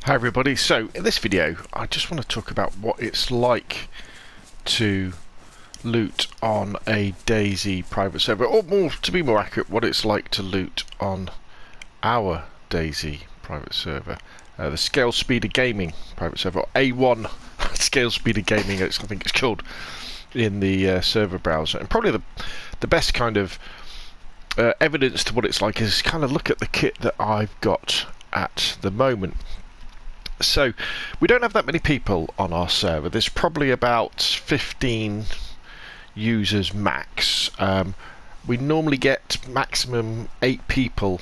Hi everybody, so in this video I just want to talk about what it's like to loot on a DayZ private server, or more, to be more accurate, what it's like to loot on our DayZ private server, the Scalespeeder Gaming private server, or A1 Scalespeeder Gaming I think it's called in the server browser. And probably the best kind of evidence to what it's like is kind of look at the kit that I've got at the moment. So we don't have that many people on our server. There's probably about 15 users max. We normally get maximum 8 people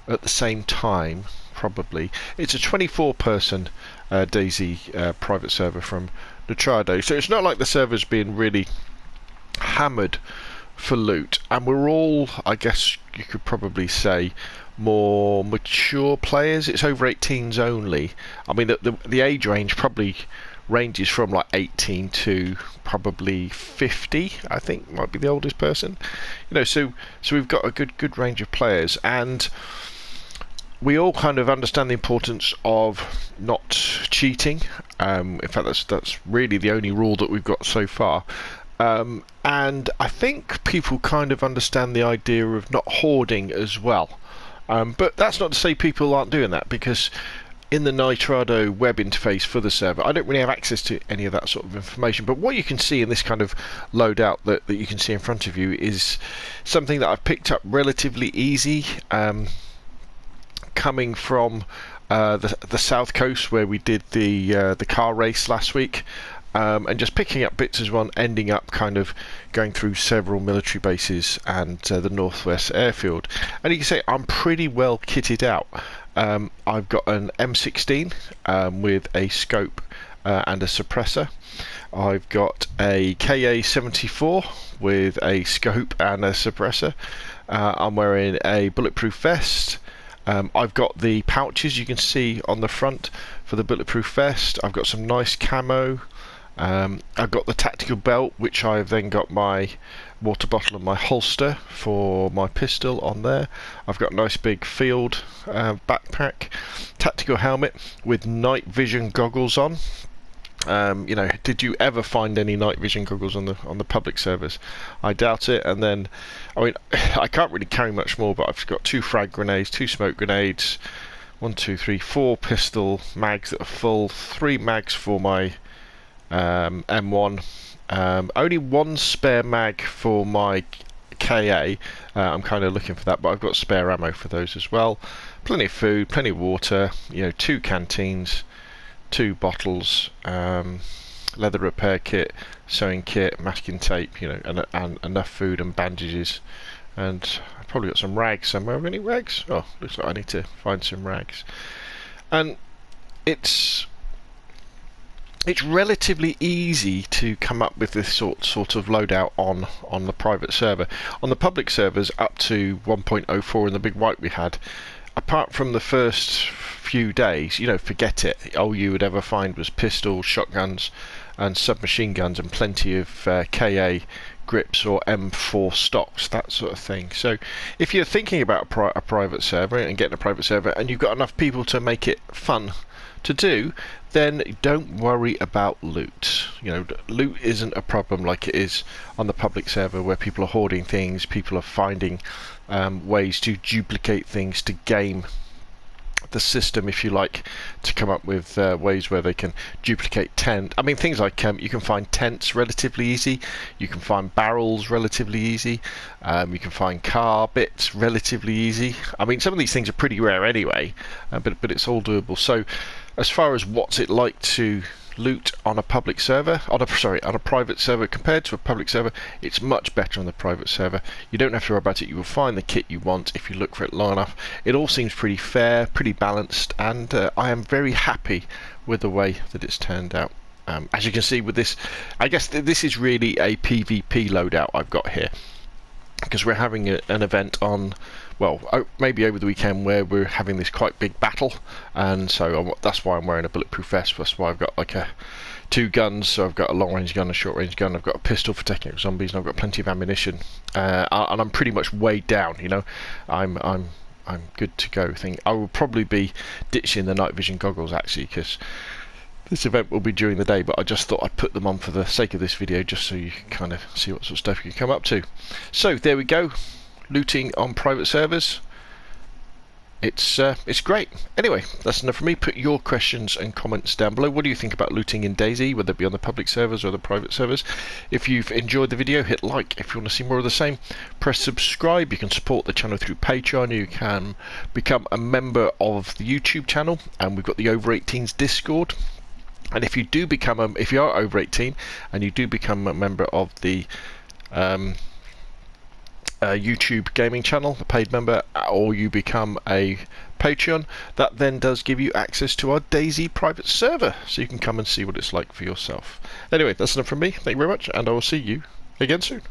at the same time, probably. It's a 24-person DayZ private server from Loadout, so it's not like the server's being really hammered for loot, and we're all, I guess you could probably say, more mature players. It's over 18s only. I mean, the age range probably ranges from like 18 to probably 50. I think might be the oldest person. You know, so we've got a good range of players, and we all kind of understand the importance of not cheating. In fact, that's really the only rule that we've got so far. And I think people kind of understand the idea of not hoarding as well. But that's not to say people aren't doing that, because in the Nitrado web interface for the server, I don't really have access to any of that sort of information. But what you can see in this kind of loadout that you can see in front of you is something that I've picked up relatively easy, coming from the south coast where we did the car race last week. And just picking up bits as one, ending up kind of going through several military bases and the northwest airfield. And you can say I'm pretty well kitted out. I've got an M16 with a scope and a suppressor. I've got a KA-74 with a scope and a suppressor. I'm wearing a bulletproof vest. I've got the pouches you can see on the front for the bulletproof vest. I've got some nice camo. I've got the tactical belt, which I've then got my water bottle and my holster for my pistol on there. I've got a nice big field backpack, tactical helmet with night vision goggles on. You know, did you ever find any night vision goggles on the public servers? I doubt it. And then, I mean, I can't really carry much more, but I've got 2 frag grenades, 2 smoke grenades, 1, 2, 3, 4 pistol mags that are full, 3 mags for my M1, only 1 spare mag for my KA. I'm kind of looking for that, but I've got spare ammo for those as well. Plenty of food, plenty of water, you know, 2 canteens, 2 bottles, leather repair kit, sewing kit, masking tape, you know, and enough food and bandages. And I've probably got some rags somewhere. Have any rags? Oh, looks like I need to find some rags. And it's relatively easy to come up with this sort of loadout on the private server. On the public servers up to 1.04 in the big white we had, apart from the first few days, you know, forget it. All you would ever find was pistols, shotguns and submachine guns, and plenty of KA grips or M4 stocks, that sort of thing. So if you're thinking about a private server and getting a private server, and you've got enough people to make it fun to do, then don't worry about loot. You know, loot isn't a problem like it is on the public server, where people are hoarding things, people are finding ways to duplicate things, to game the system, if you like, to come up with ways where they can duplicate tent. I mean, things like you can find tents relatively easy, you can find barrels relatively easy, you can find car bits relatively easy. I mean, some of these things are pretty rare anyway, but it's all doable. So as far as what's it like to loot on a public server, on a private server compared to a public server, it's much better on the private server. You don't have to worry about it. You will find the kit you want if you look for it long enough. It all seems pretty fair, pretty balanced, and I am very happy with the way that it's turned out. As you can see with this, I guess this is really a PvP loadout I've got here, because we're having an event on, well, maybe over the weekend, where we're having this quite big battle, and so that's why I'm wearing a bulletproof vest. That's why I've got like 2 guns. So I've got a long range gun, a short range gun, I've got a pistol for taking out zombies, and I've got plenty of ammunition, and I'm pretty much weighed down. You know, I'm I'm good to go. I will probably be ditching the night vision goggles actually, because this event will be during the day, but I just thought I'd put them on for the sake of this video, just so you can kind of see what sort of stuff you can come up to. So there we go, looting on private servers. It's great. Anyway, that's enough from me. Put your questions and comments down below. What do you think about looting in DayZ, whether it be on the public servers or the private servers? If you've enjoyed the video, hit like. If you want to see more of the same, press subscribe. You can support the channel through Patreon. You can become a member of the YouTube channel, and we've got the over 18s Discord. And if you do become if you are over 18 and you do become a member of the YouTube gaming channel, a paid member, or you become a Patreon, that then does give you access to our DayZ private server, so you can come and see what it's like for yourself. Anyway, that's enough from me. Thank you very much, and I will see you again soon.